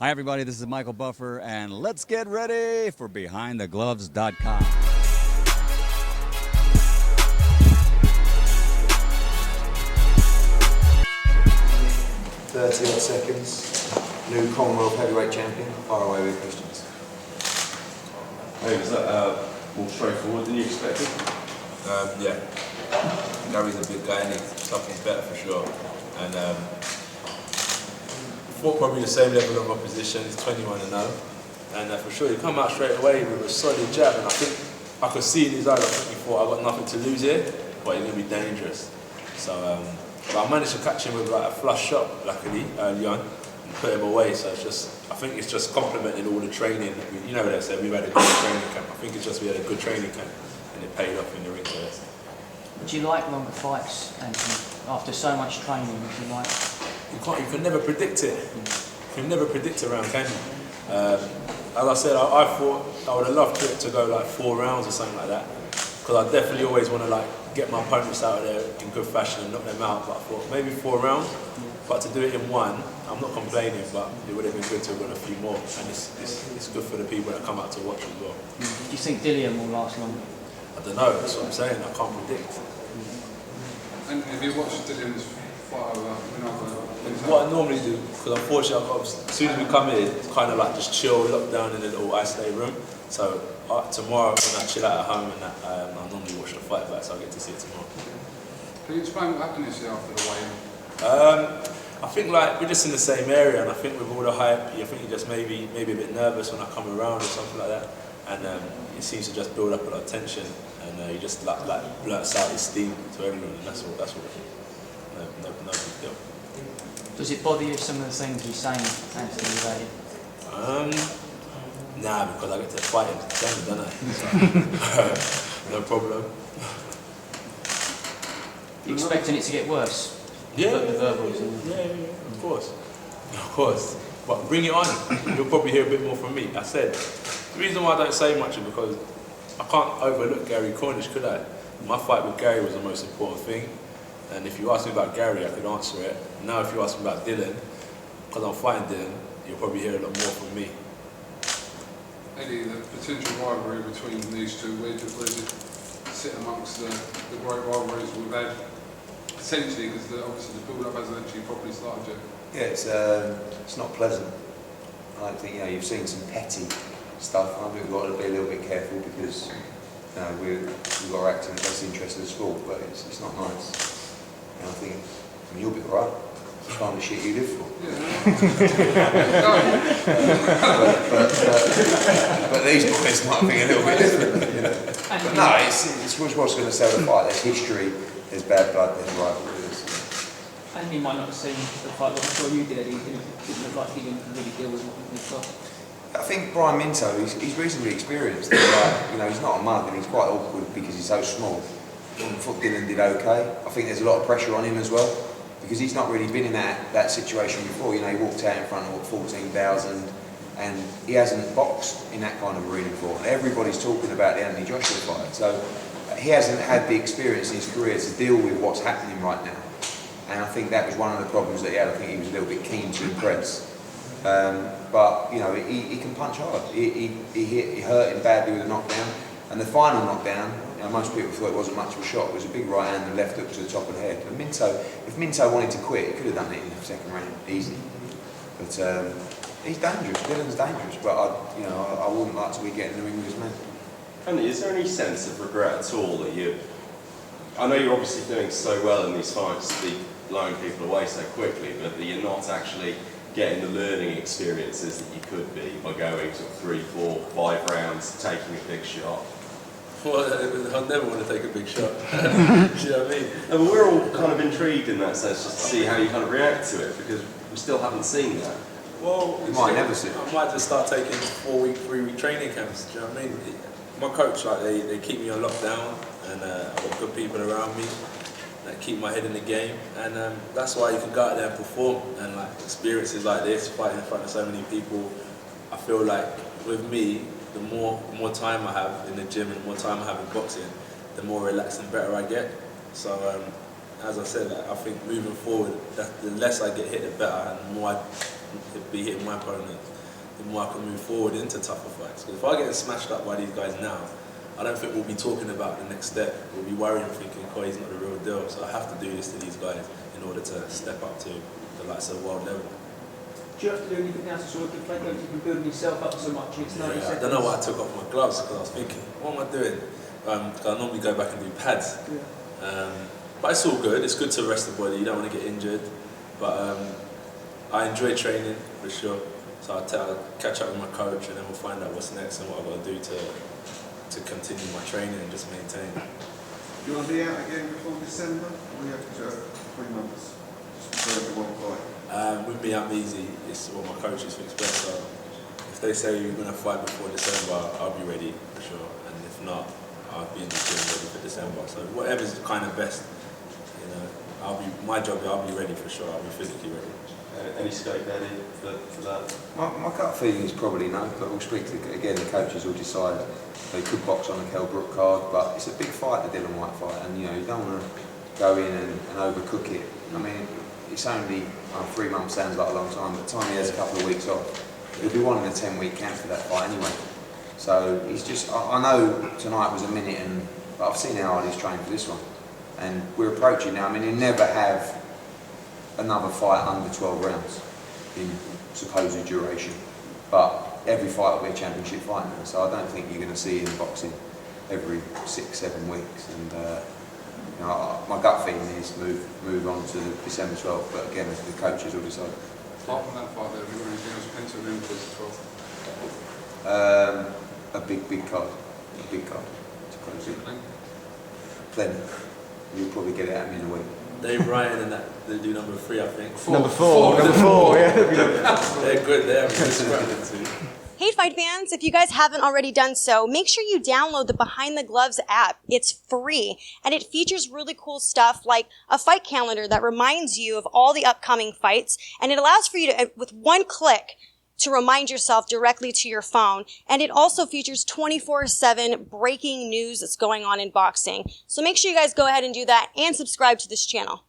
Hi, everybody. This is Michael Buffer, and let's get ready for BehindTheGloves.com. 30 odd seconds. New Commonwealth heavyweight champion. Far away with questions. Hey, was that more straightforward than you expected? Yeah. Gary's a big guy, and something's better for sure. And fought probably the same level of opposition. He's 21-0, and for sure he come out straight away with a solid jab. And I think I could see in his eyes. I think he thought I got nothing to lose here, but he's gonna be dangerous. So, but I managed to catch him with like a flush shot, luckily early on, and put him away. So it's just, I think it's just complementing all the training. You know what they said, we've had a good training camp. I think it's just we had a good training camp, and it paid off in the ring for us. Do you like longer fights, Anthony? After so much training, do you like? You can never predict it. You can never predict a round, can you? As I said, I thought I would have loved it to go like 4 rounds or something like that, because I definitely always want to like get my opponents out of there in good fashion and knock them out. But I thought maybe 4 rounds, but to do it in 1, I'm not complaining. But it would have been good to have won a few more, and it's good for the people that come out to watch as well. Do you think Dillian will last longer? I don't know. That's what I'm saying. I can't predict. And have you watched Dillian's fight over What I normally do, because unfortunately, as soon as we come in, it's kind of like just chill, locked down in a little isolate room. So tomorrow, when I chill out at home, and that, I normally watch the fight back, so I get to see it tomorrow. Can you explain what happened yesterday after the weigh-in? I think like we're just in the same area, and I think with all the hype, I think you're just maybe a bit nervous when I come around or something like that, and it seems to just build up a lot of tension, and he just like blurts out his steam to everyone, and that's what I think. No big deal. Does it bother you some of the things he's saying, Anthony, about you? Nah, because I get to fight him then, don't I? So, no problem. You expecting it to get worse? Yeah. The verbals? Yeah, of course. But bring it on. You'll probably hear a bit more from me. I said, the reason why I don't say much is because I can't overlook Gary Cornish, could I? My fight with Gary was the most important thing. And if you ask me about Gary, I could answer it. Now if you ask me about Dillian, because I'm fighting Dillian, you'll probably hear a lot more from me. Eddie, the potential rivalry between these two, where does it sit amongst the great rivalries we've had? Essentially, because obviously the build-up hasn't actually properly started yet. Yeah, it's not pleasant. I don't think, you've seen some petty stuff. I think we've got to be a little bit careful because we've got to act in the best interest of the sport, but it's not nice. And I think, you'll be alright. It's the kind of shit you live for. but these boys might think a little bit different. But no, it's what's going to sell the fight. There's history, there's bad blood, there's rivalries. And you might not have seen the fight, but I'm sure you did, Eddie. It didn't look like he didn't really deal with what we've got. I think Brian Minto, he's reasonably experienced. He's not a mug and he's quite awkward because he's so small. I thought Dillian did okay. I think there's a lot of pressure on him as well because he's not really been in that situation before. He walked out in front of 14,000 and he hasn't boxed in that kind of arena before. And everybody's talking about the Anthony Joshua fight. So he hasn't had the experience in his career to deal with what's happening right now. And I think that was one of the problems that he had. I think he was a little bit keen to impress. But he can punch hard. He hurt him badly with a knockdown. And the final knockdown, most people thought it wasn't much of a shot. It was a big right hand and left hook to the top of the head. And if Minto wanted to quit, he could have done it in the second round, easy. But he's dangerous. Dillian's dangerous. But I wouldn't like to be getting in the ring with his man. Andy, is there any sense of regret at all that I know you're obviously doing so well in these fights to be blowing people away so quickly, but that you're not actually getting the learning experiences that you could be by going to 3, 4, 5 rounds, taking a big shot? Well, I'd never want to take a big shot. Do you know what I mean? No, but we're all kind of intrigued in that sense, just to see how you kind of react to it, because we still haven't seen that. Well, You might never see it. I might just start taking 4-week, 3-week training camps. Do you know what I mean? My coach, they keep me on lockdown, and I've got good people around me that keep my head in the game, and that's why you can go out there and perform. And like experiences like this, fighting in front of so many people, I feel like with me, the more time I have in the gym and the more time I have in boxing, the more relaxed and better I get. So as I said, I think moving forward, the less I get hit, the better, and the more I be hitting my opponent, the more I can move forward into tougher fights. Because if I get smashed up by these guys now, I don't think we'll be talking about the next step. We'll be worrying, thinking, oh, he's not the real deal. So I have to do this to these guys in order to step up to the likes of world level. Do you have to do anything now to sort of deflate those? You've been building yourself up so much. It's 90 seconds. I don't know why I took off my gloves, because I was thinking, what am I doing? Because I normally go back and do pads. Yeah. But it's all good. It's good to rest the body. You don't want to get injured. But I enjoy training, for sure. So I'll catch up with my coach, and then we'll find out what's next and what I've got to do to continue my training and just maintain. Do you want to be out again before December? Or you have to 3 months? Just for everyone fight? With me, I'm easy. It's what my coaches think best. So if they say you're going to fight before December, I'll be ready for sure. And if not, I'll be in the gym ready for December. So whatever's kind of best, you know, I'll be ready for sure. I'll be physically ready. Any scope, Eddie, for that? My gut feeling is probably no, but we'll speak to, again, the coaches will decide. They could box on a Kell Brook card, but it's a big fight, the Dillian Whyte fight, and you know, you don't want to go in and overcook it. I mean, it's only 3 months sounds like a long time, but time he has a couple of weeks off. He'll be wanting a 10-week camp for that fight anyway. So he's just, I know tonight was a minute, but I've seen how hard he's trained for this one. And we're approaching now. I mean, he'll never have another fight under 12 rounds in supposed duration. But every fight will be a championship fight now. So I don't think you're going to see him boxing every 6-7 weeks. And you know, my gut feeling is move on to December 12th. But again, the coaches will decide. Apart from that fight, have you got anything else penciled in for the 12th? A big card. A big card. To close it. Plenty. You'll probably get it at me in a week. Dave Ryan and that, they do number 3, I think. Number four, yeah. They're good there. Hey Fight fans, if you guys haven't already done so, make sure you download the Behind the Gloves app. It's free, and it features really cool stuff like a fight calendar that reminds you of all the upcoming fights, and it allows for you to, with one click, to remind yourself directly to your phone. And it also features 24/7 breaking news that's going on in boxing. So make sure you guys go ahead and do that and subscribe to this channel.